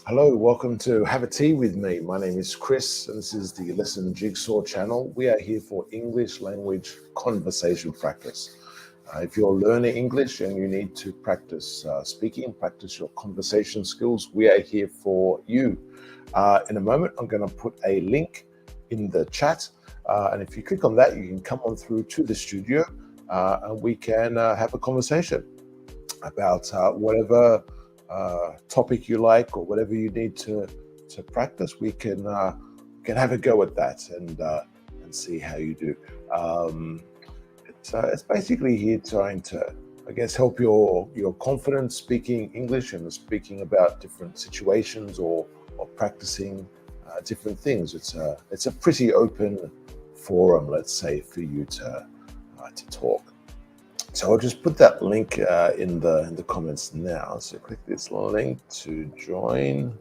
Hello, welcome to Have a Tea with me. My name is Chris, and this is the Lesson Jigsaw channel. We are here for English language conversation practice. If you're learning English and you need to practice speaking, practice your conversation skills, we are here for you. In a moment, I'm going to put a link in the chat, and if you click on that, you can come on through to the studio, and we can have a conversation about whatever topic you like or whatever you need to practice. We can have a go at that and see how you do. It's basically here trying to, I guess, help your confidence speaking English and speaking about different situations or practicing different things. It's a pretty open forum, let's say, for you to talk. So I'll just put that link in the comments now. So click this link to join.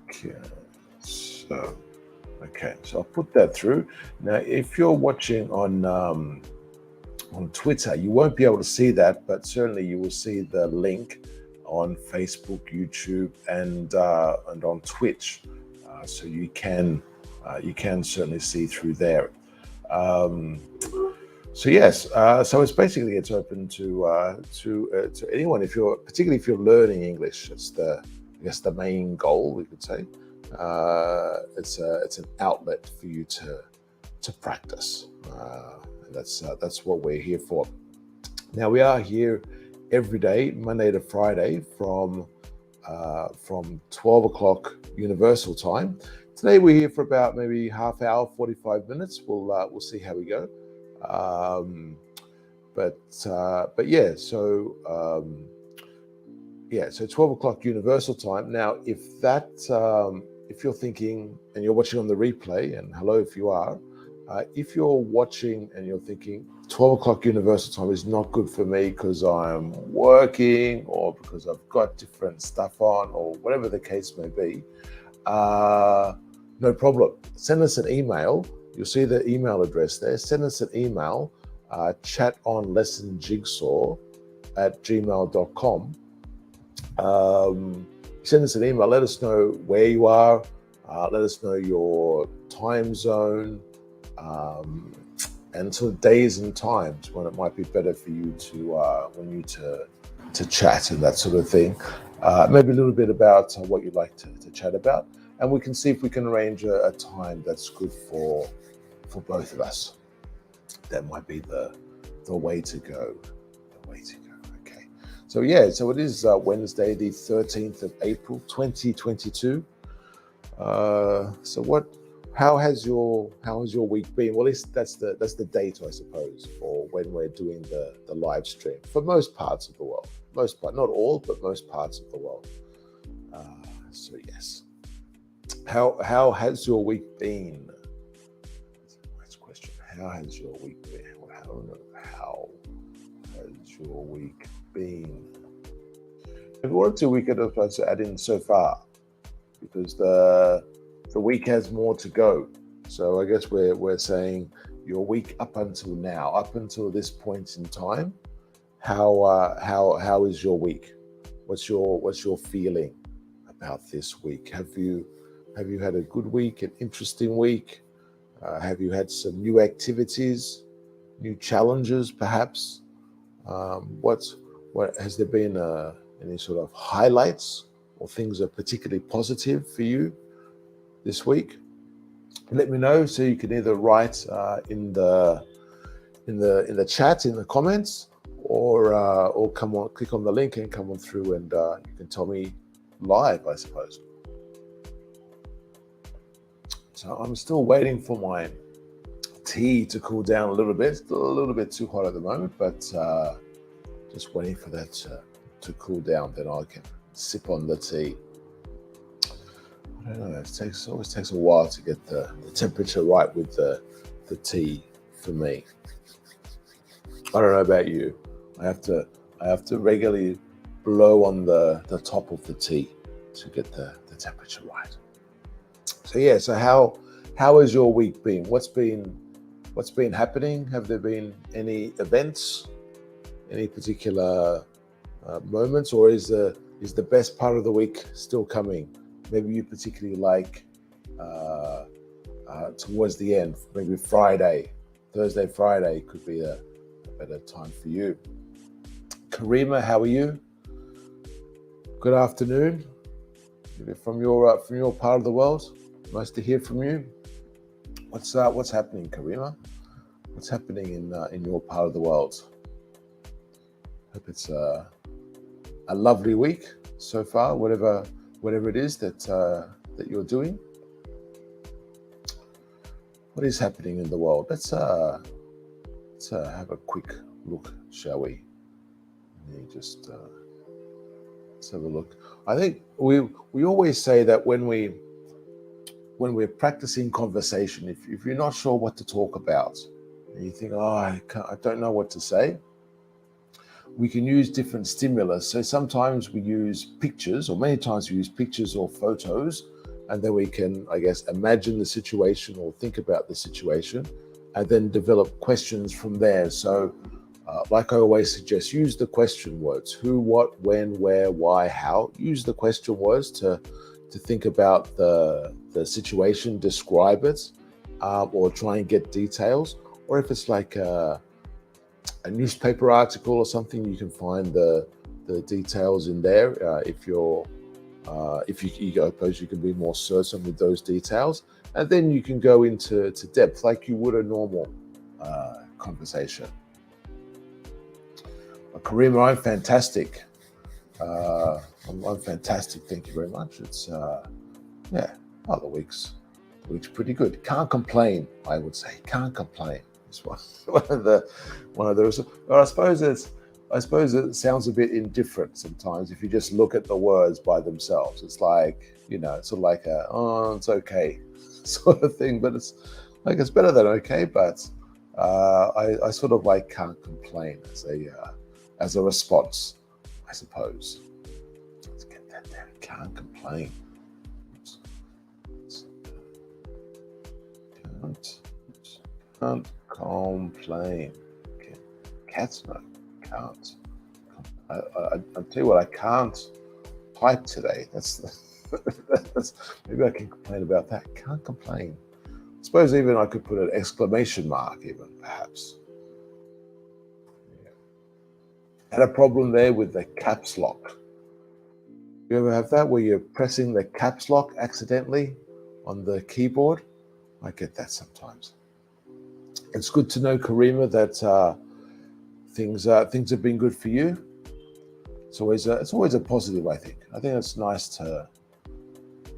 Okay, so I'll put that through. Now, if you're watching on Twitter, you won't be able to see that, but certainly you will see the link on Facebook, YouTube, and on Twitch. So you can certainly see through there. So yes, so it's open to anyone. Particularly if you're learning English, it's the main goal, we could say. It's an outlet for you to practice, and that's what we're here for. Now we are here every day, Monday to Friday, from 12 o'clock Universal Time. Today we're here for about maybe half hour, 45 minutes. We'll see how we go. But yeah, so 12 o'clock Universal Time. Now, if you're thinking and you're watching on the replay, and hello if you are, if you're watching and you're thinking 12 o'clock Universal Time is not good for me because I'm working or because I've got different stuff on or whatever the case may be, no problem. Send us an email. You'll see the email address there. Send us an email, chatonlessonjigsaw@gmail.com. Send us an email. Let us know where you are. Let us know your time zone, and sort of days and times when it might be better for you to chat and that sort of thing. Maybe a little bit about what you'd like to chat about, and we can see if we can arrange a time that's good for both of us. That might be the way to go. The way to go. Okay. So yeah, so it is Wednesday, the 13th of April, 2022. How has your week been? Well, at least that's the date, I suppose, for when we're doing the live stream for most parts of the world. Not all, but most parts of the world. So yes. How has your week been? How has your week been? How has your week been? If one or two we could have add in so far, because the week has more to go. So I guess we're saying your week up until now, up until this point in time. How is your week? What's your feeling about this week? Have you had a good week, an interesting week? Have you had some new activities, new challenges, perhaps? What has there been any sort of highlights or things that are particularly positive for you this week? Let me know. So you can either write in the chat, in the comments, or come on, click on the link and come on through, and you can tell me live, I suppose. So I'm still waiting for my tea to cool down a little bit. Still a little bit too hot at the moment, but just waiting for that to cool down. Then I can sip on the tea. I don't know. It always takes a while to get the temperature right with the tea for me. I don't know about you. I have to regularly blow on the top of the tea to get the temperature right. So yeah, so how has your week been? What's been happening? Have there been any events, any particular moments, or is the Is the best part of the week still coming? Maybe you particularly like towards the end, maybe Friday, Thursday, Friday could be a better time for you. Karima, how are you? Good afternoon. Maybe from your part of the world. Nice to hear from you. What's happening, Karima? What's happening in your part of the world? Hope it's a lovely week so far. Whatever it is that you're doing. What is happening in the world? Let's have a quick look, shall we? Let me just let's have a look. I think we always say that when we're practicing conversation, if you're not sure what to talk about, and you think, I don't know what to say, we can use different stimulus. So sometimes we use pictures, or many times we use pictures or photos, and then we can, I guess, imagine the situation or think about the situation, and then develop questions from there. So like I always suggest, use the question words: who, what, when, where, why, how. Use the question words to think about the situation, describe it, or try and get details. Or if it's like a newspaper article or something, you can find the details in there. If you I suppose you can be more certain with those details, and then you can go into depth like you would a normal conversation. Karima, I'm fantastic. I'm fantastic. Thank you very much. It's the week's pretty good. Can't complain. I would say can't complain. It's one of those. Or I suppose it sounds a bit indifferent sometimes if you just look at the words by themselves. It's like, it's sort of like it's okay sort of thing. But it's like it's better than okay. But I sort of like can't complain as a response, I suppose. Let's get that down. Can't complain. Can't complain. Cats, no, can't. I'll tell you what, I can't type today. That's maybe I can complain about that. Can't complain. I suppose even I could put an exclamation mark, even perhaps. Yeah. Had a problem there with the caps lock. You ever have that where you're pressing the caps lock accidentally on the keyboard? I get that sometimes. It's good to know, Karima, that things have been good for you. It's always a positive. I think it's nice to.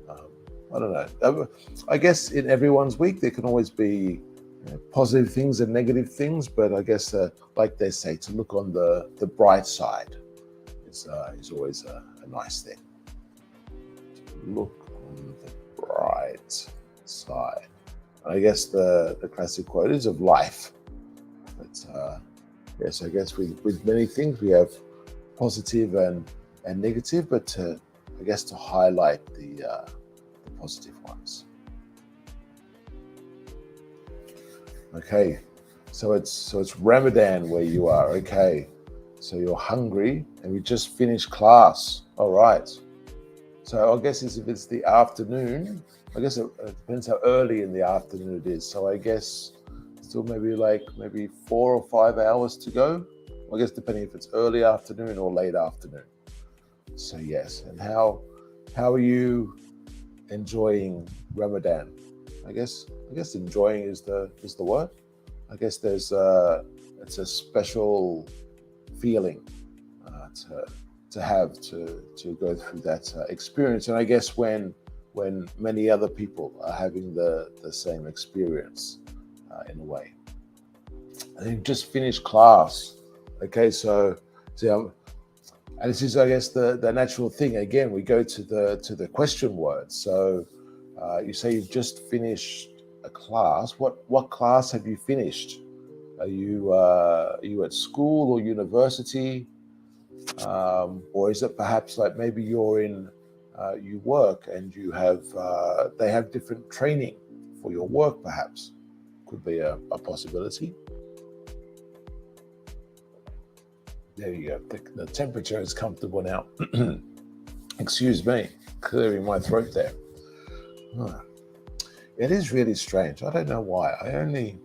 I don't know. I guess in everyone's week there can always be positive things and negative things, but I guess like they say, to look on the bright side is always a nice thing. To look on the bright side. I guess the classic quote is of life. But yes, I guess with many things we have positive and negative, but I guess to highlight the positive ones. Okay, so it's Ramadan where you are. Okay, so you're hungry and we just finished class. All right. So I guess if it's the afternoon, I guess it depends how early in the afternoon it is. So I guess still maybe 4 or 5 hours to go. I guess depending if it's early afternoon or late afternoon. So yes, and how are you enjoying Ramadan? I guess enjoying is the word. I guess it's a special feeling to have to go through that experience, and I guess when many other people are having the same experience in a way. And then just finished class. Okay, so and this is, I guess, the natural thing. Again, we go to the question words. So you say you've just finished a class. What class have you finished? Are you at school or university, or is it perhaps like maybe you're in you work and you have they have different training for your work? Perhaps could be a possibility. There you go. The temperature is comfortable now. Excuse me, clearing my throat there. Huh. It is really strange. I don't know why. I only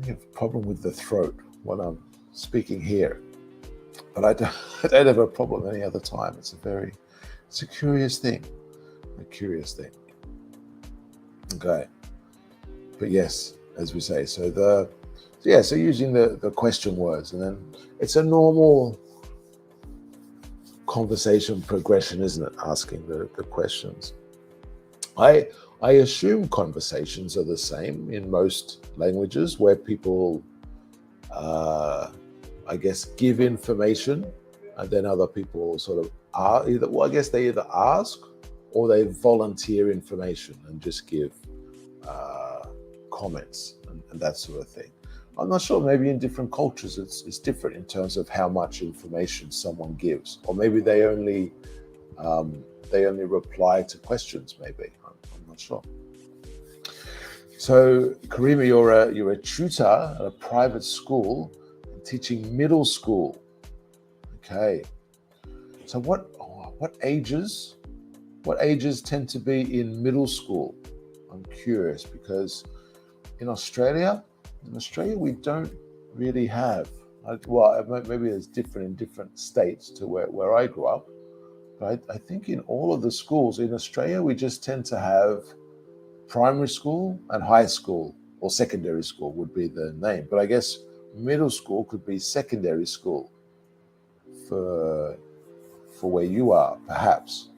have a problem with the throat when I'm speaking here, but I don't, I don't have a problem any other time. It's a curious thing. A curious thing. Okay. But yes, as we say, so using the question words, and then it's a normal conversation progression, isn't it? Asking the questions. I assume conversations are the same in most languages where people, I guess, give information, and then other people sort of are either. Well, I guess they either ask or they volunteer information and just give comments and that sort of thing. I'm not sure. Maybe in different cultures, it's different in terms of how much information someone gives, or maybe they only reply to questions. Maybe I'm not sure. So, Karima, you're a tutor at a private school teaching middle school. Okay. So what ages tend to be in middle school? I'm curious because in Australia we don't really have. Well, maybe it's different in different states to where I grew up. But I think in all of the schools in Australia, we just tend to have primary school and high school, or secondary school would be the name. But I guess middle school could be secondary school for where you are, perhaps.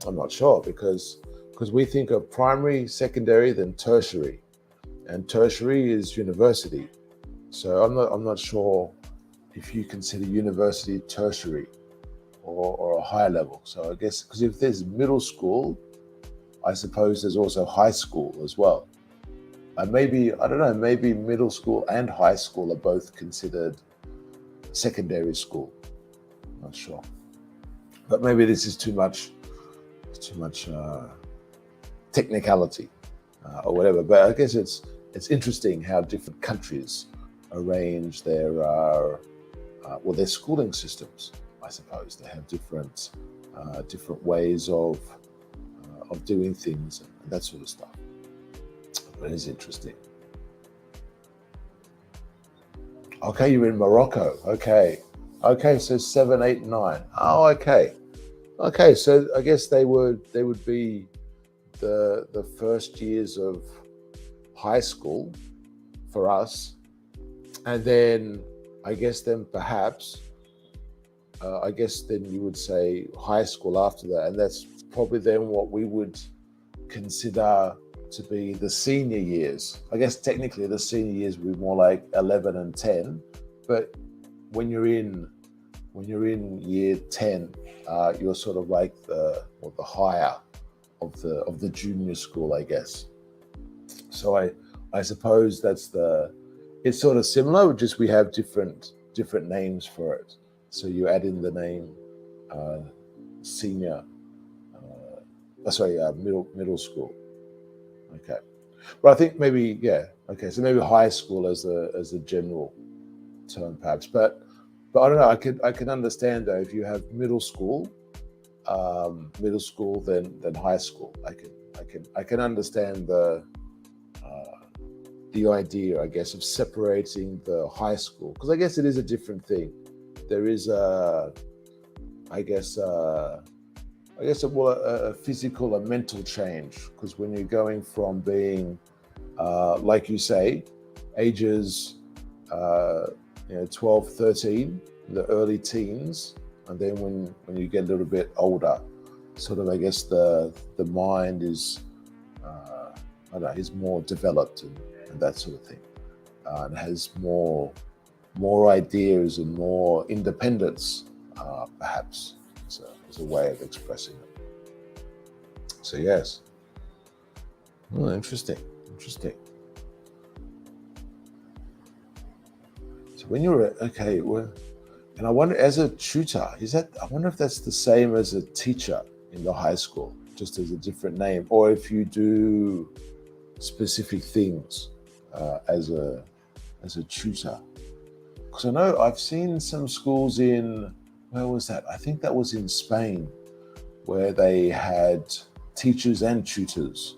I'm not sure because we think of primary, secondary, then tertiary, and tertiary is university. So I'm not sure if you consider university tertiary or a higher level. So I guess because if there's middle school, I suppose there's also high school as well. And maybe, I don't know, maybe middle school and high school are both considered secondary school. I'm not sure. But maybe this is too much technicality or whatever. But I guess it's interesting how different countries arrange their their schooling systems. I suppose they have different ways of doing things and that sort of stuff. But it is interesting. Okay, you're in Morocco. Okay, so 7, 8, 9. Oh, okay. So I guess they would be the first years of high school for us, and then I guess then perhaps then you would say high school after that, and that's probably then what we would consider to be the senior years. I guess technically the senior years would be more like 11 and 10, but when you're in year 10, you're sort of like the higher of the junior school, I guess. So I suppose it's sort of similar, just we have different names for it. So you add in the name senior, middle school. Okay, but I think maybe so maybe high school as a general term perhaps, but I don't know. I can understand though if you have middle school then high school. I can understand the idea, I guess, of separating the high school, because I guess it is a different thing. There is a physical and mental change, because when you're going from being like you say, ages 12, 13, the early teens, and then when you get a little bit older, sort of I guess the mind is is more developed and that sort of thing, and has more ideas and more independence, perhaps. It's a way of expressing it. So yes. Oh, interesting. So when you're and I wonder, as a tutor, I wonder if that's the same as a teacher in the high school, just as a different name, or if you do specific things as a tutor. Because I know I've seen some schools in where was that? I think that was in Spain, where they had teachers and tutors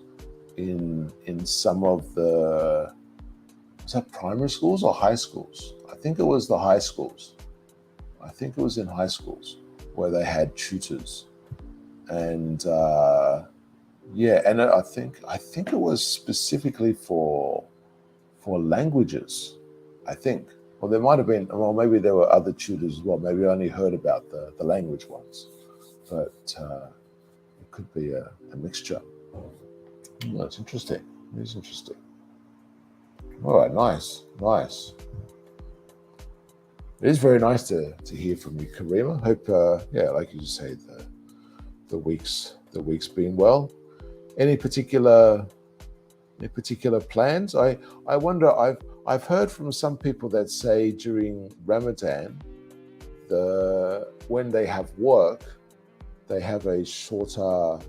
in some of the, was that primary schools or high schools? I think it was the high schools. I think it was in high schools where they had tutors, and yeah, and I think it was specifically for languages. I think, or there might have been, well, maybe there were other tutors as well. Maybe I only heard about the language ones, but it could be a mixture. Oh, that's interesting. It is interesting. All right, nice, nice. It is very nice to hear from you, Karima. Hope, yeah, like you just say, the week's been well. Any particular plans? I wonder. I've heard from some people that say during Ramadan, when they have work, they have a shorter,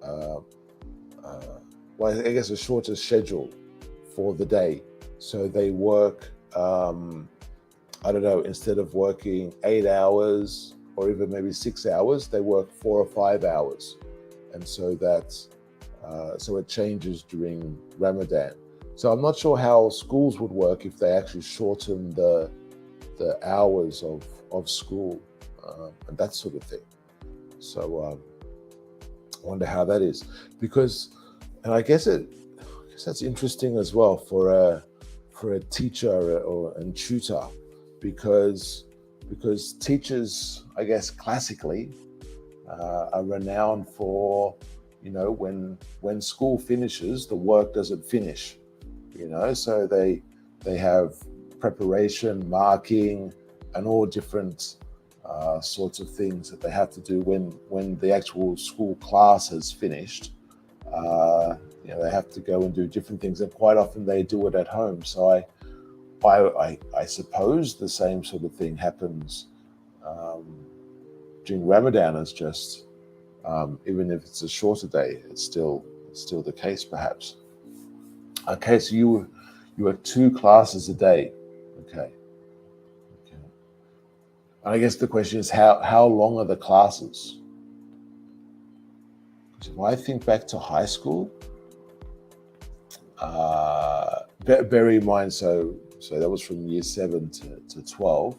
uh, well, I guess a shorter schedule for the day. So they work, I don't know, instead of working 8 hours or even maybe 6 hours, they work 4 or 5 hours. And so so it changes during Ramadan. So I'm not sure how schools would work if they actually shorten the hours of school, and that sort of thing. So I wonder how that is, because, and I guess that's interesting as well for a teacher and tutor, because teachers, I guess classically, are renowned for, when school finishes, the work doesn't finish. So they have preparation, marking, and all different sorts of things that they have to do when the actual school class has finished. They have to go and do different things, and quite often they do it at home. So I suppose the same sort of thing happens during Ramadan. It's just, even if it's a shorter day, it's still the case, perhaps. Okay, so you have 2 classes a day. Okay. And I guess the question is, how long are the classes? Because if I think back to high school, bear in mind, so that was from year 7 to 12,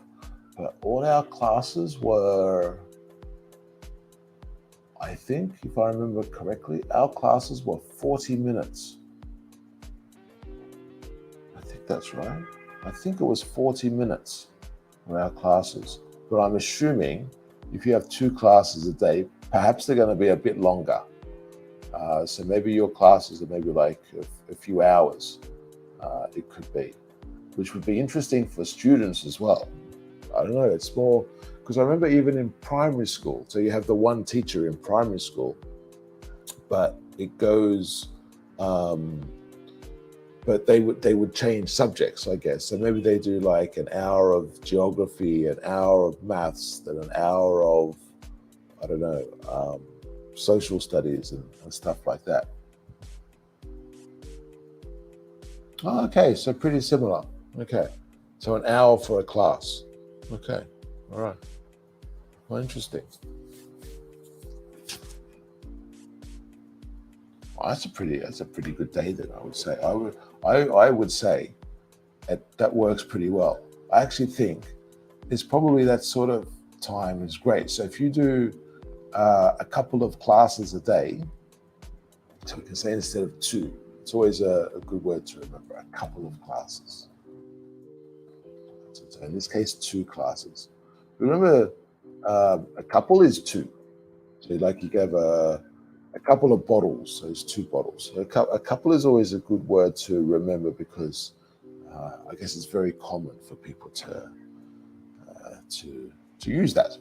but all our classes were, I think, if I remember correctly, our classes were 40 minutes. I think that's right. I think it was 40 minutes for our classes. But I'm assuming if you have 2 classes a day, perhaps they're going to be a bit longer. So maybe your classes are maybe like a few hours, it could be, which would be interesting for students as well. I don't know, it's more, because I remember even in primary school, so you have the one teacher in primary school, but it goes, but they would change subjects, I guess. So maybe they do like an hour of geography, an hour of maths, then an hour of, I don't know, social studies and stuff like that. Oh, okay, so pretty similar. Okay, so an hour for a class. Okay, all right. Well, interesting. Well, that's a pretty good day then, I would say. I would say that works pretty well. I actually think it's probably that sort of time is great. So if you do a couple of classes a day, so we can say instead of 2, it's always a good word to remember, a couple of classes. So in this case, 2 classes. Remember, a couple is 2. So like you gave a couple of bottles, so it's 2 bottles. So a couple is always a good word to remember, because I guess it's very common for people to use that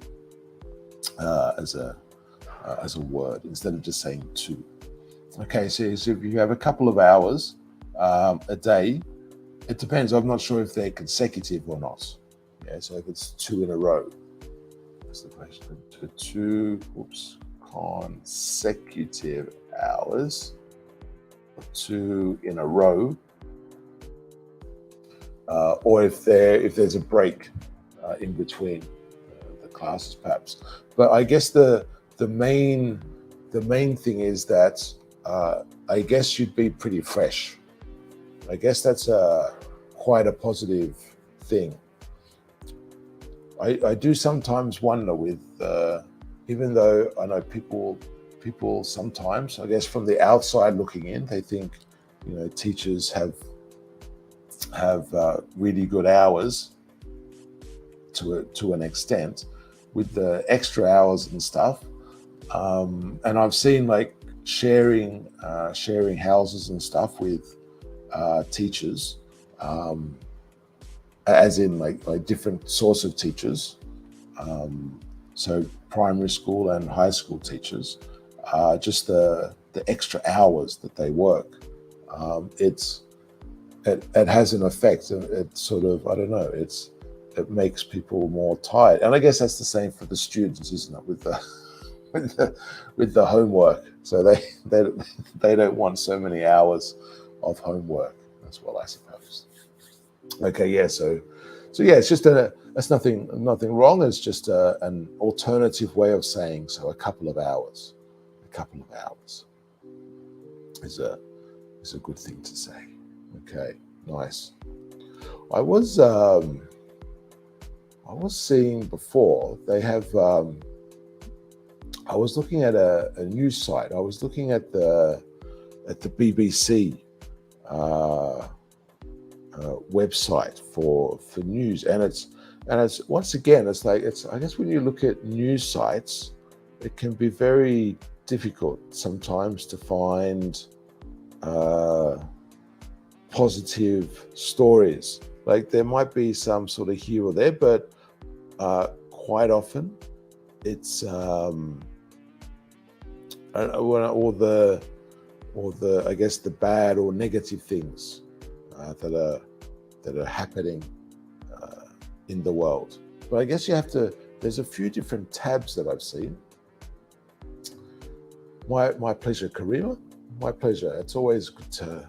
as a word instead of just saying 2. Okay, so if you have a couple of hours a day, it depends. I'm not sure if they're consecutive or not. Yeah, so if it's 2 in a row, that's the question. 2 consecutive hours, 2 in a row, or if there's a break in between the classes perhaps. But I guess the main thing is that I guess you'd be pretty fresh. I guess that's quite a positive thing. I do sometimes wonder with, even though I know people sometimes, I guess from the outside looking in, they think, teachers have really good hours to an extent with the extra hours and stuff. And I've seen like sharing houses and stuff with teachers, as in like different sorts of teachers. So primary school and high school teachers, just the extra hours that they work. It has an effect, and it sort of, I don't know, it makes people more tired. And I guess that's the same for the students, isn't it, with the homework. So they don't want so many hours of homework as well, I suppose. Okay, yeah. So yeah, it's just that's nothing wrong. It's just an alternative way of saying so. A couple of hours is a good thing to say. Okay, nice. I was seeing before, they have. I was looking at a news site. I was looking at the BBC website for news, and it's once again, it's like, I guess when you look at news sites, it can be very difficult sometimes to find positive stories. Like there might be some sort of here or there, but quite often it's all the I guess the bad or negative things that are happening in the world. But I guess there's a few different tabs that I've seen. My pleasure, Karima. My pleasure. It's always good to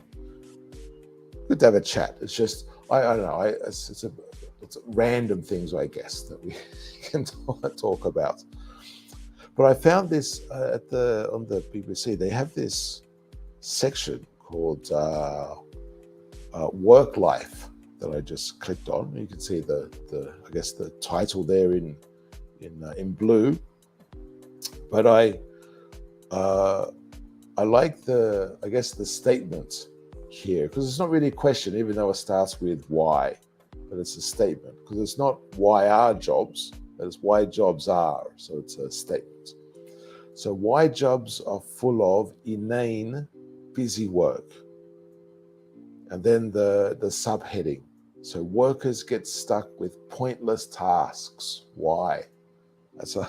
have a chat. It's just I don't know. It's random things, I guess, that we can talk about. But I found this on the BBC. They have this section called Work Life that I just clicked on. You can see the I guess the title there in blue. But I like the statement here, because it's not really a question, even though it starts with why, but it's a statement, because it's not why are jobs, but it's why jobs are. So it's a statement. So why jobs are full of inane, busy work. And then the subheading. So workers get stuck with pointless tasks. Why? That's a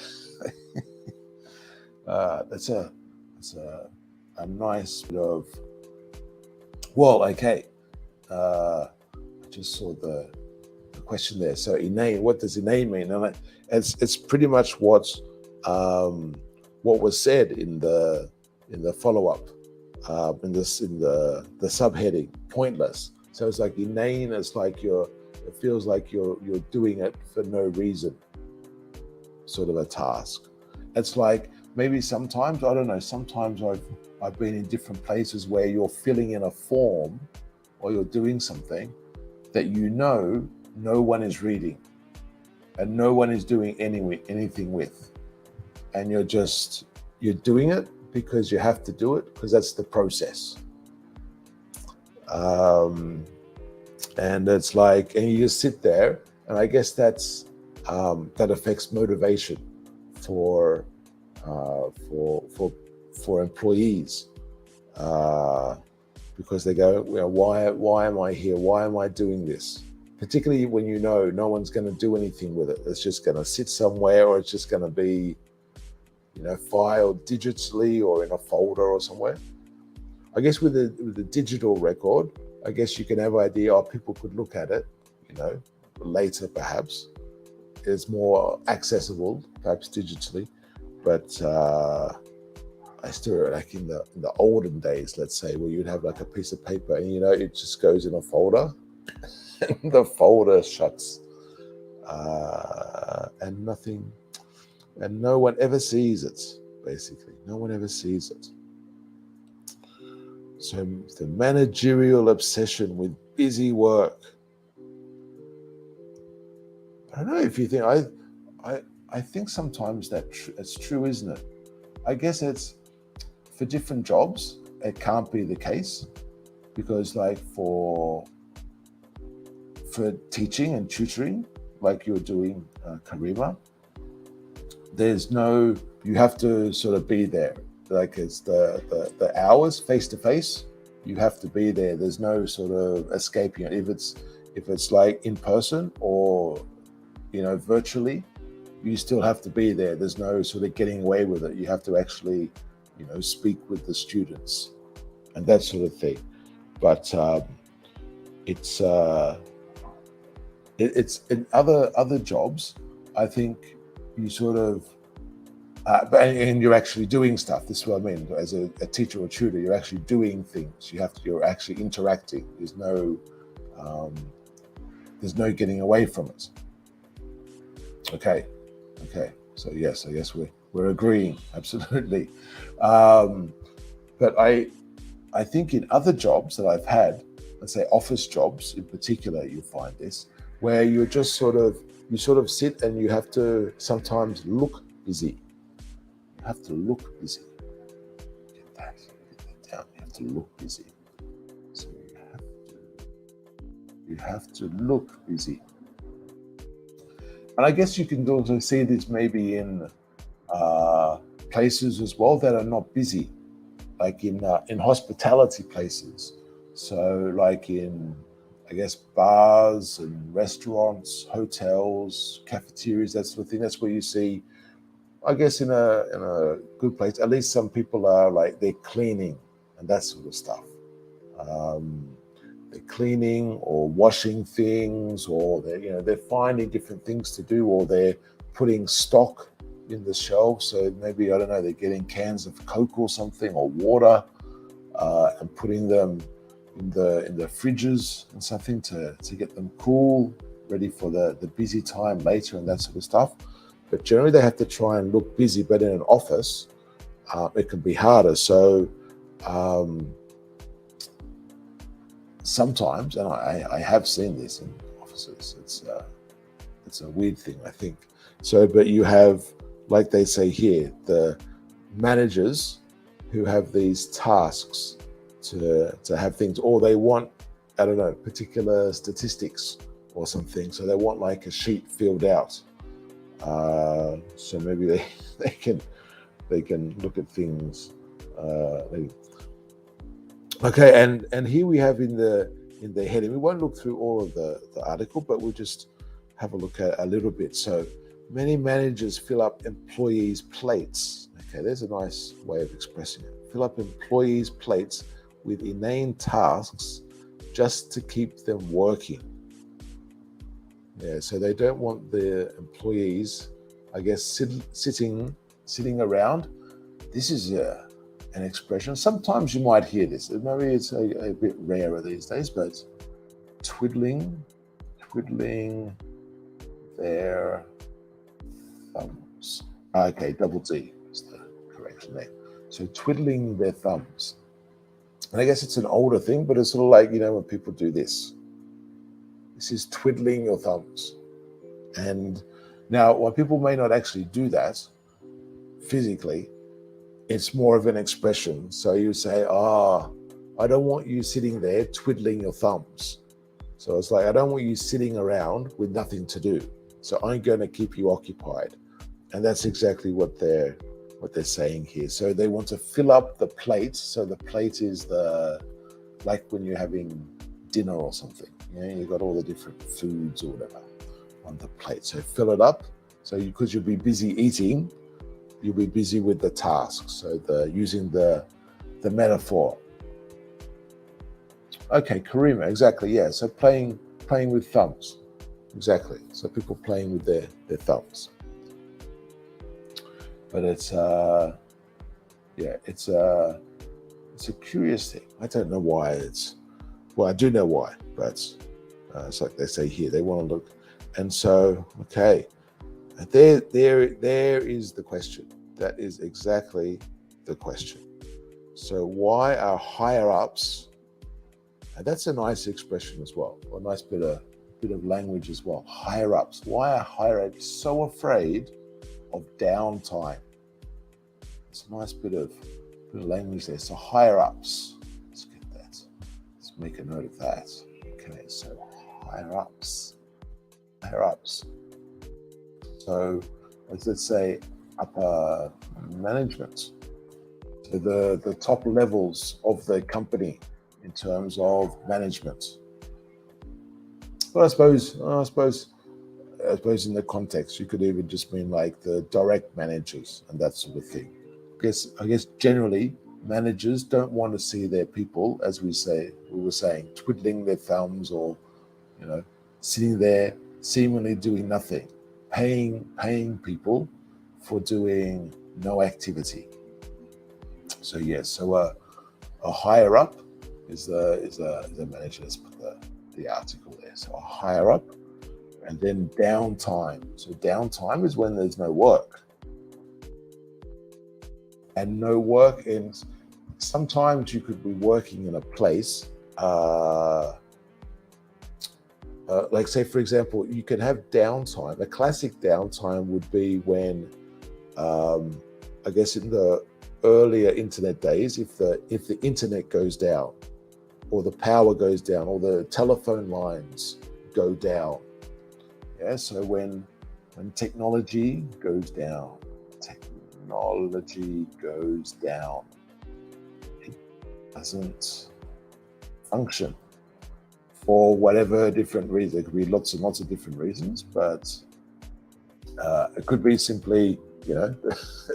nice bit of. Well, okay. I just saw the question there. So inane. What does inane mean? And it's pretty much what was said in the follow-up, in the subheading, pointless. So it's like inane. It's like it feels like you're doing it for no reason, sort of a task. It's like maybe sometimes, I don't know, sometimes I've been in different places where you're filling in a form or you're doing something that no one is reading and no one is doing anything with. And you're doing it because you have to do it, because that's the process. And it's like, and you just sit there, and I guess that affects motivation for employees, because they go, why am I here? Why am I doing this? Particularly when no one's going to do anything with it. It's just going to sit somewhere, or it's just going to be, filed digitally or in a folder or somewhere. I guess with the digital record, I guess you can have an idea, people could look at it, later perhaps. It's more accessible, perhaps digitally. But I still, like in the olden days, let's say, where you'd have like a piece of paper and it just goes in a folder and the folder shuts, and nothing and no one ever sees it. Basically, no one ever sees it. So the managerial obsession with busy work. I don't know if you think I think sometimes it's true, isn't it? I guess it's for different jobs. It can't be the case because, like for teaching and tutoring, like you're doing, Karima, there's no. You have to sort of be there. Like it's the hours face to face. You have to be there. There's no sort of escaping it. If it's like in person or virtually, you still have to be there. There's no sort of getting away with it. You have to actually, speak with the students and that sort of thing. But it's it's in other jobs. I think you sort of, and you're actually doing stuff. This is what I mean. As a teacher or tutor, you're actually doing things. You're actually interacting. There's no getting away from it. Okay. So yes, I guess we're agreeing absolutely. But I think in other jobs that I've had, let's say office jobs in particular, you find this where you're just sort of sit and you have to sometimes look busy. You have to look busy. Get that down. You have to look busy. So you have to look busy. And I guess you can also see this maybe in places as well that are not busy, like in hospitality places. So like in, I guess, bars and restaurants, hotels, cafeterias, that sort of thing. That's where you see, I guess, in a good place, at least some people are like they're cleaning and that sort of stuff. They're cleaning or washing things, or they're finding different things to do, or they're putting stock in the shelves. So maybe, I don't know, they're getting cans of Coke or something, or water, and putting them in the fridges and something to get them cool, ready for the busy time later and that sort of stuff. But generally they have to try and look busy, but in an office, it can be harder. So sometimes, and I have seen this in offices, it's a weird thing, I think. So, but you have, like they say here, the managers who have these tasks to have things, or they want, I don't know, particular statistics or something. So they want like a sheet filled out. So maybe they can look at things. Okay, and here we have in the heading. We won't look through all of the article, but we'll just have a look at a little bit. So many managers fill up employees' plates. Okay, there's a nice way of expressing it. Fill up employees' plates with inane tasks just to keep them working. Yeah, so they don't want the employees, I guess, sitting around. This is an expression. Sometimes you might hear this. Maybe it's a bit rarer these days, but twiddling their thumbs. Okay, double D is the correction there. So twiddling their thumbs. And I guess it's an older thing, but it's sort of like, when people do this. This is twiddling your thumbs. And now, while people may not actually do that physically, it's more of an expression. So you say, I don't want you sitting there twiddling your thumbs. So it's like, I don't want you sitting around with nothing to do. So I'm going to keep you occupied. And that's exactly what they're saying here. So they want to fill up the plate. So the plate is like when you're having dinner or something. You've got all the different foods or whatever on the plate. So fill it up. So because you'll be busy eating, you'll be busy with the tasks. So using the metaphor. Okay, Karima, exactly, yeah. So playing with thumbs. Exactly. So people playing with their thumbs. But it's it's a curious thing. I don't know why I do know why, but it's like they say here, they want to look. And so, okay. And there is the question. That is exactly the question. So why are higher ups, and that's a nice expression as well, a nice bit of language as well. Higher ups. Why are higher ups so afraid of downtime? It's a nice bit of language there. So higher ups. Let's get that. Let's make a note of that. Okay, so higher ups. Higher ups. So let's say upper management. So the top levels of the company in terms of management. But I suppose in the context, you could even just mean like the direct managers and that sort of thing. I guess generally managers don't want to see their people, as we were saying, twiddling their thumbs or, sitting there seemingly doing nothing, paying people for doing no activity. So a higher up is a manager. Let's put the article there. So a higher up, and then downtime. So downtime is when there's no work. And no work, and sometimes you could be working in a place, like say for example, you can have downtime. A classic downtime would be when, I guess in the earlier internet days, if the internet goes down, or the power goes down, or the telephone lines go down. Yeah, so when technology goes down, it doesn't function for whatever different reason. There could be lots and lots of different reasons, but it could be simply,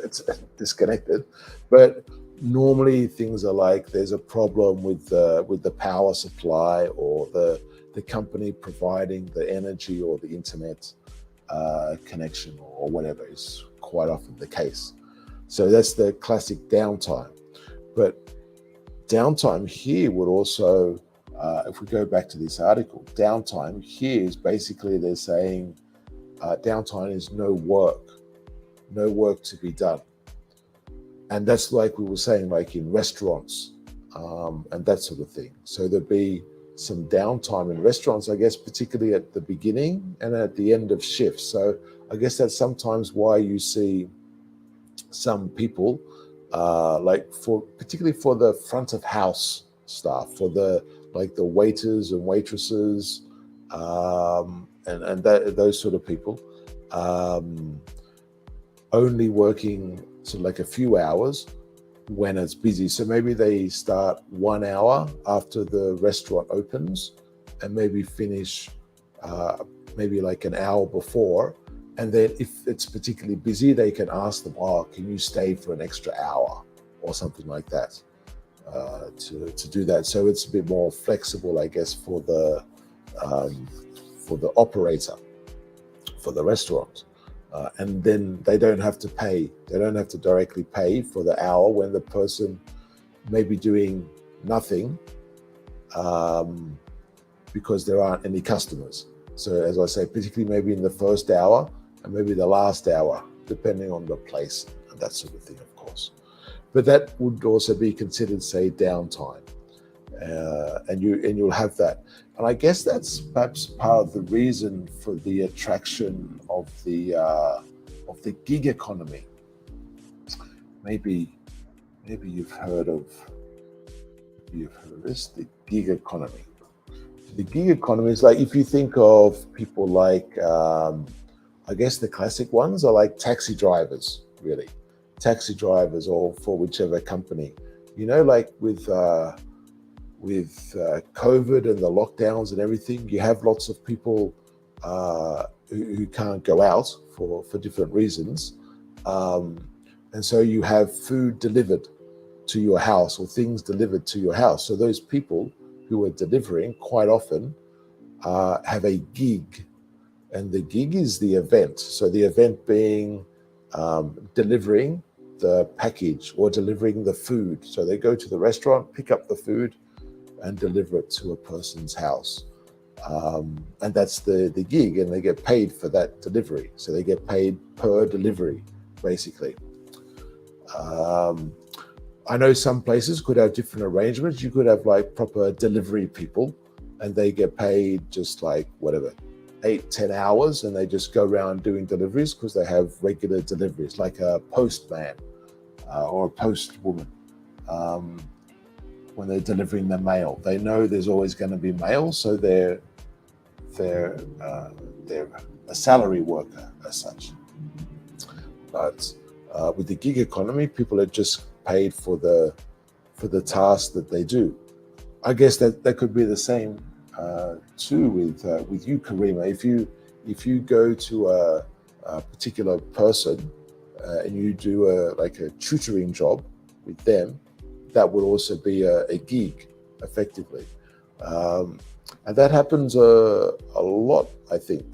it's disconnected. But normally things are like there's a problem with the power supply, or the company providing the energy or the internet connection or whatever is quite often the case. So that's the classic downtime. But downtime here would also, if we go back to this article, downtime here is basically they're saying downtime is no work to be done. And that's like we were saying, like in restaurants and that sort of thing. So there'd be some downtime in restaurants, I guess, particularly at the beginning and at the end of shifts. So I guess that's sometimes why you see some people, particularly for the front of house staff, for the waiters and waitresses, and those sort of people, only working sort of like a few hours when it's busy. So maybe they start 1 hour after the restaurant opens, and maybe finish maybe like an hour before. And then if it's particularly busy, they can ask them, can you stay for an extra hour or something like that, to do that. So it's a bit more flexible, I guess, for the operator, for the restaurant. And then they don't have to pay. They don't have to directly pay for the hour when the person may be doing nothing, because there aren't any customers. So as I say, particularly maybe in the first hour and maybe the last hour, depending on the place and that sort of thing, of course. But that would also be considered, say, downtime, and you'll have that. And I guess that's perhaps part of the reason for the attraction of the gig economy. Maybe you've heard of this, the gig economy. The gig economy is like, if you think of people like, I guess the classic ones are like taxi drivers, really. Taxi drivers, or for whichever company. Like with COVID and the lockdowns and everything, you have lots of people who can't go out for different reasons. And so you have food delivered to your house, or things delivered to your house. So those people who are delivering quite often have a gig, and the gig is the event. So the event being delivering the package or delivering the food. So they go to the restaurant, pick up the food, and deliver it to a person's house. And that's the gig, and they get paid for that delivery. So they get paid per delivery, basically. Um, I know some places could have different arrangements. You could have like proper delivery people, and they get paid just like whatever, 8-10 hours, and they just go around doing deliveries because they have regular deliveries, like a postman or a postwoman. Um, when they're delivering the mail, they know there's always going to be mail, so they're a salary worker as such. But with the gig economy, people are just paid for the task that they do. I guess that could be the same too with you, Karima. If you go to a particular person and you do like a tutoring job with them, that would also be a gig, effectively. Um, and that happens a lot, I think,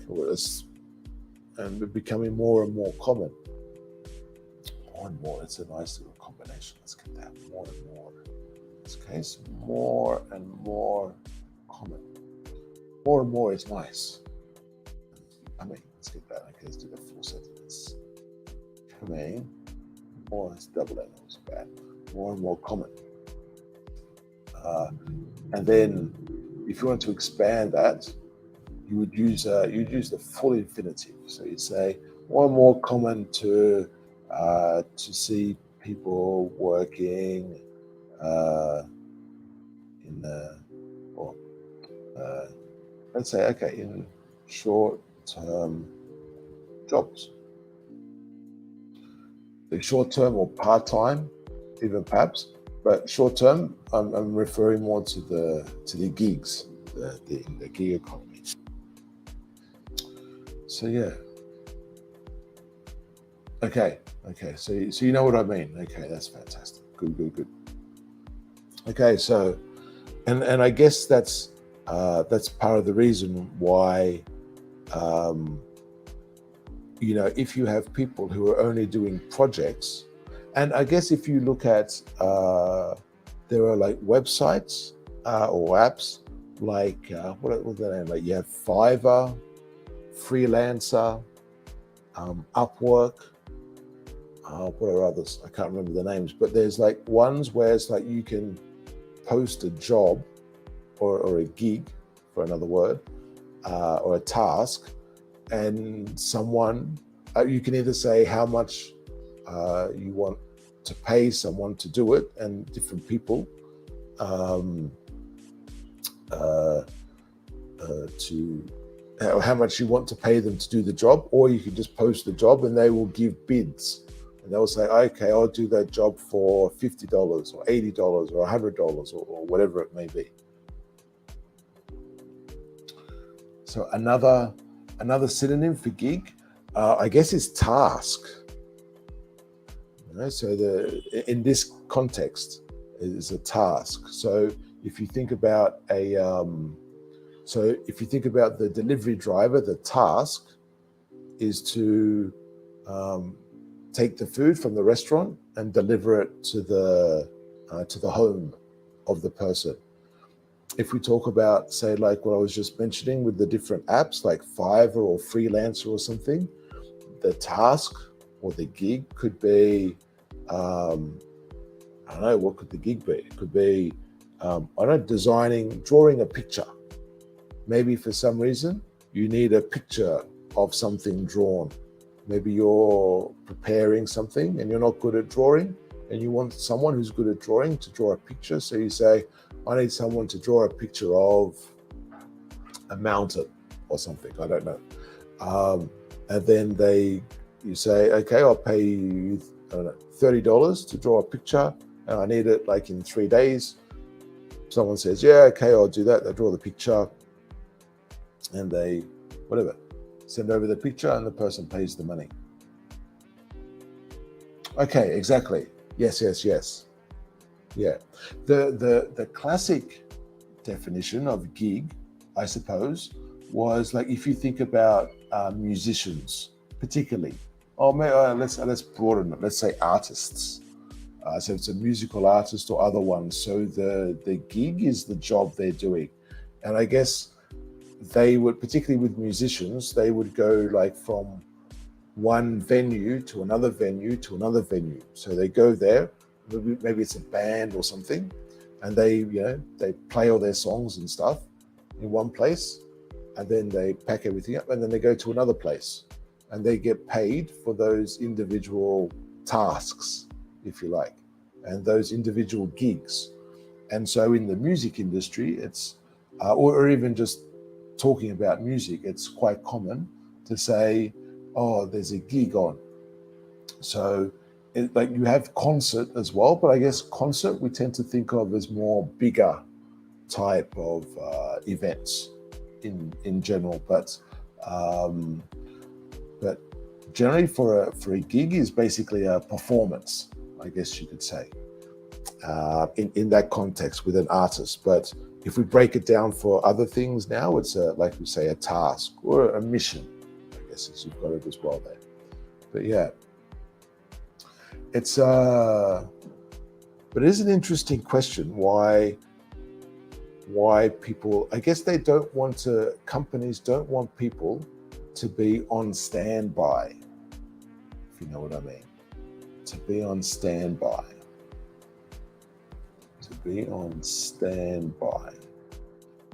and becoming more and more common. More and more, it's a nice little combination. Let's get that, more and more. In this case, more and more common. More and more is nice. I mean, let's get that. Okay, let's do the full sentence. Coming, more is double N, was bad. More and more common. And then, if you want to expand that, you would use the full infinitive. So you say more and more common to see people working in or let's say, okay, in short-term jobs. The short-term or part-time, even perhaps, but short-term, I'm referring more to the gigs, the gig economy. So yeah. Okay. So you know what I mean. Okay, that's fantastic. Good. Okay, so and I guess that's part of the reason why if you have people who are only doing projects, and I guess if you look at there are like websites or apps like what's the name? Like you have Fiverr, Freelancer, Upwork. What are others? I can't remember the names, but there's like ones where it's like you can post a job or a gig, for another word, or a task, and someone, you can either say how much you want to pay someone to do it, and different people to how much you want to pay them to do the job, or you can just post the job and they will give bids. And they'll say, okay, I'll do that job for $50 or $80 or $100 or whatever it may be. So another synonym for gig, I guess, is task. So in this context, is a task. So if you think about the delivery driver, the task is to take the food from the restaurant and deliver it to the home of the person. If we talk about, say, like what I was just mentioning with the different apps like Fiverr or Freelancer or something, the task or the gig could be, I don't know, what could the gig be? It could be, drawing a picture. Maybe for some reason you need a picture of something drawn. Maybe you're preparing something and you're not good at drawing, and you want someone who's good at drawing to draw a picture. So you say, I need someone to draw a picture of a mountain or something, I don't know. And then you say, okay, I'll pay you, I don't know, $30 to draw a picture, and I need it like in 3 days. Someone says, yeah, okay, I'll do that. They draw the picture and they, whatever, send over the picture and the person pays the money. Okay, exactly. Yes. Yeah. The classic definition of gig, I suppose, was like if you think about musicians, particularly, or let's broaden it. Let's say artists. So it's a musical artist or other ones. So the gig is the job they're doing, and I guess they would, particularly with musicians, they would go like from one venue to another venue to another venue. So they go there, maybe it's a band or something, and they play all their songs and stuff in one place, and then they pack everything up, and then they go to another place, and they get paid for those individual tasks, if you like, and those individual gigs. And so in the music industry, it's or even just talking about music, it's quite common to say, oh, there's a gig on. So like you have concert as well, but I guess concert we tend to think of as more bigger type of events in general. But generally for a gig is basically a performance, I guess you could say, in that context with an artist. But if we break it down for other things now, it's like we say, a task or a mission, I guess, as you've got it as well there. But yeah, it's but it is an interesting question why people, I guess companies don't want people to be on standby, if you know what I mean. To be on standby.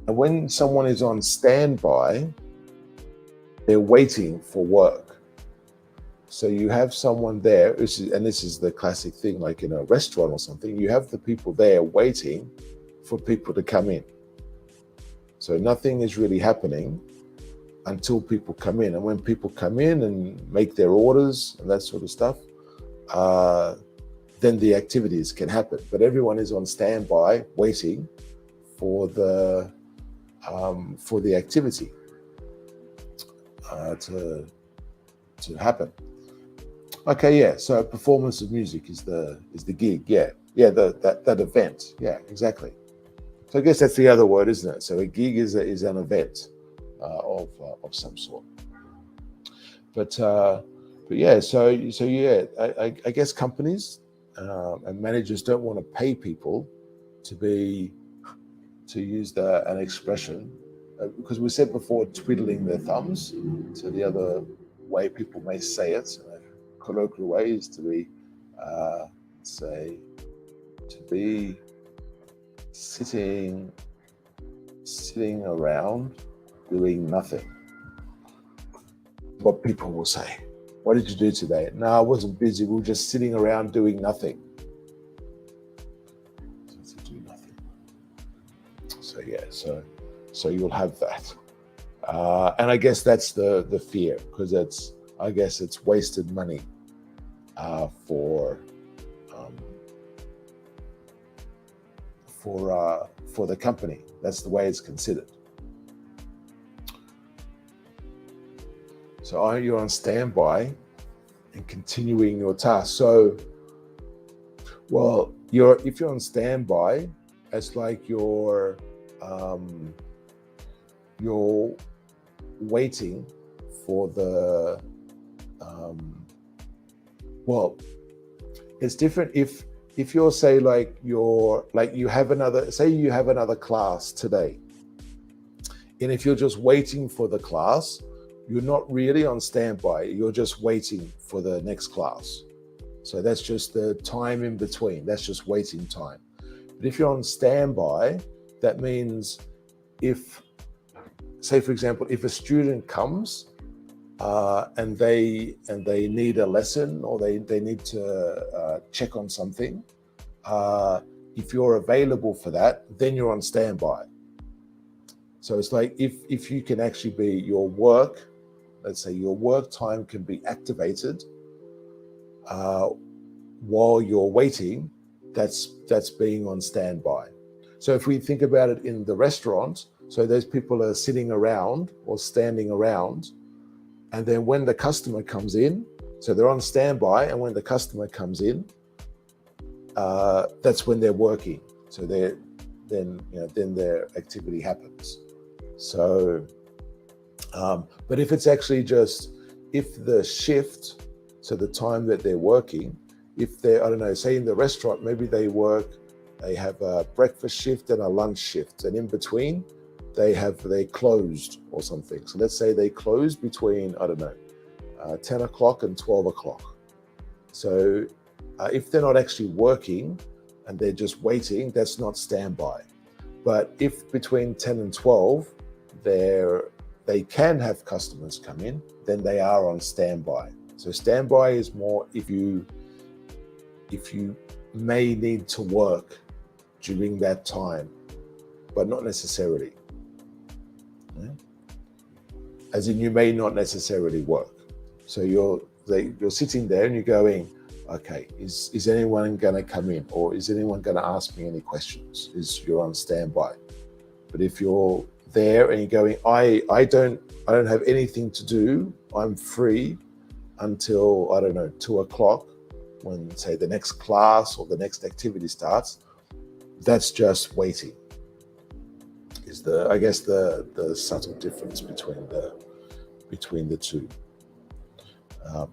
And when someone is on standby, they're waiting for work. So you have someone there, and this is the classic thing, like in a restaurant or something, you have the people there waiting for people to come in. So nothing is really happening until people come in. And when people come in and make their orders and that sort of stuff, then the activities can happen. But everyone is on standby waiting for the activity to happen. Okay, yeah. So performance of music is the gig. Yeah, that event. Yeah, exactly. So I guess that's the other word, isn't it? So a gig is an event of some sort. But yeah. So yeah. I guess companies and managers don't want to pay people to use an expression, because we said before, twiddling their thumbs. So the other way people may say it, in a colloquial way, is to be sitting around doing nothing. What people will say. What did you do today? No, I wasn't busy. We were just sitting around doing nothing. So yeah, so you'll have that. And I guess that's the fear, because it's wasted money for the company. That's the way it's considered. So you're on standby and continuing your task. So, well, if you're on standby, it's like you're waiting for the well, it's different if you're you have another class today, and if you're just waiting for the class, you're not really on standby, you're just waiting for the next class. So that's just the time in between, that's just waiting time. But if you're on standby, that means say for example, if a student comes and they need a lesson, or they need to check on something, if you're available for that, then you're on standby. So it's like if you can actually be your work, let's say your work time can be activated while you're waiting, that's being on standby. So if we think about it in the restaurant, so those people are sitting around or standing around, and then when the customer comes in, so they're on standby, and when the customer comes in, that's when they're working. So then their activity happens. So, but if it's actually if the shift, so the time that they're working, if they're, I don't know, say in the restaurant, maybe they have a breakfast shift and a lunch shift, and in between, they closed or something. So let's say they closed between, I don't know, 10 o'clock and 12 o'clock. So if they're not actually working and they're just waiting, that's not standby. But if between 10 and 12, they can have customers come in, then they are on standby. So standby is more if you may need to work during that time, but not necessarily. Yeah? As in, you may not necessarily work. So you're sitting there and you're going, okay, is anyone going to come in, or is anyone going to ask me any questions? You're on standby. But if you're there and you're going, I don't have anything to do, I'm free until, I don't know, 2 o'clock, when say the next class or the next activity starts, that's just waiting. Is I guess the subtle difference between the two.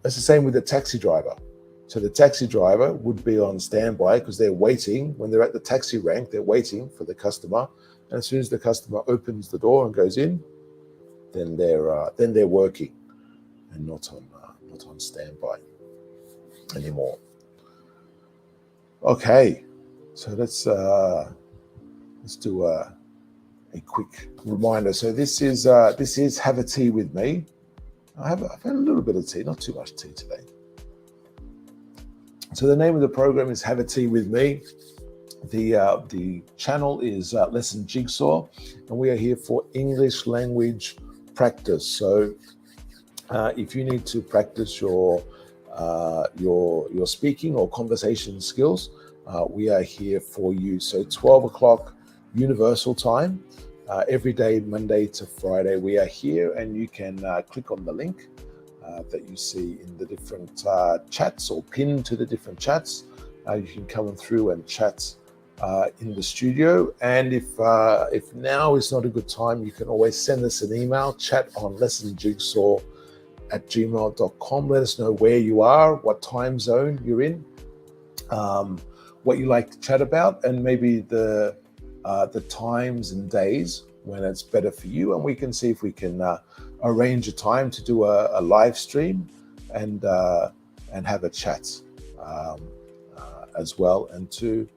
It's the same with the taxi driver. So the taxi driver would be on standby because they're waiting. When they're at the taxi rank, they're waiting for the customer. And as soon as the customer opens the door and goes in, then they're working and not on standby anymore. Okay, so let's do a quick reminder. So this is Have a Tea with Me. I've had a little bit of tea, not too much tea today. So the name of the program is Have a Tea with Me. The channel is Lesson Jigsaw, and we are here for English language practice. So if you need to practice your speaking or conversation skills, we are here for you. So 12 o'clock Universal Time, every day, Monday to Friday, we are here, and you can click on the link that you see in the different chats, or pinned to the different chats. You can come through and chat in the studio. And if now is not a good time, you can always send us an email, chat on lessonjigsaw@gmail.com. Let us know where you are, what time zone you're in, what you like to chat about, and maybe the times and days when it's better for you, and we can see if we can arrange a time to do a live stream and have a chat as well, and to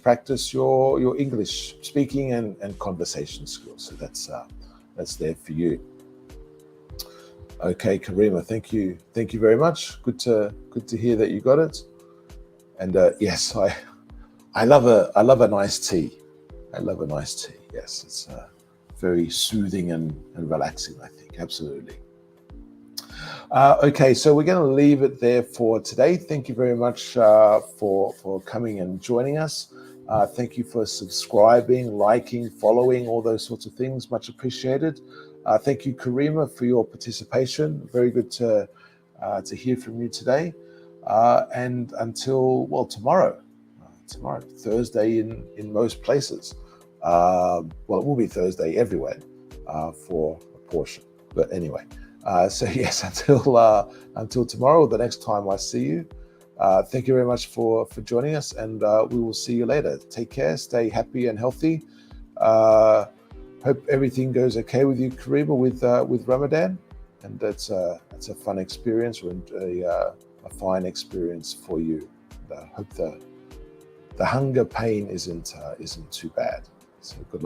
practice your English speaking and conversation skills. So that's there for you. Okay, Karima, thank you very much. Good to hear that you got it. And yes, I love a nice tea. I love a nice tea. Yes, it's very soothing and relaxing, I think. Absolutely. Okay, so we're going to leave it there for today. Thank you very much for coming and joining us. Thank you for subscribing, liking, following, all those sorts of things. Much appreciated. Thank you, Karima, for your participation. Very good to hear from you today. And until, well, tomorrow, Thursday in most places. Well, it will be Thursday everywhere for a portion. But anyway, so yes, until tomorrow, the next time I see you. Thank you very much for joining us, and we will see you later. Take care, stay happy and healthy. Hope everything goes okay with you, Karima, with Ramadan, and that's a fun experience, or a fine experience for you. And I hope the hunger pain isn't too bad. So good luck.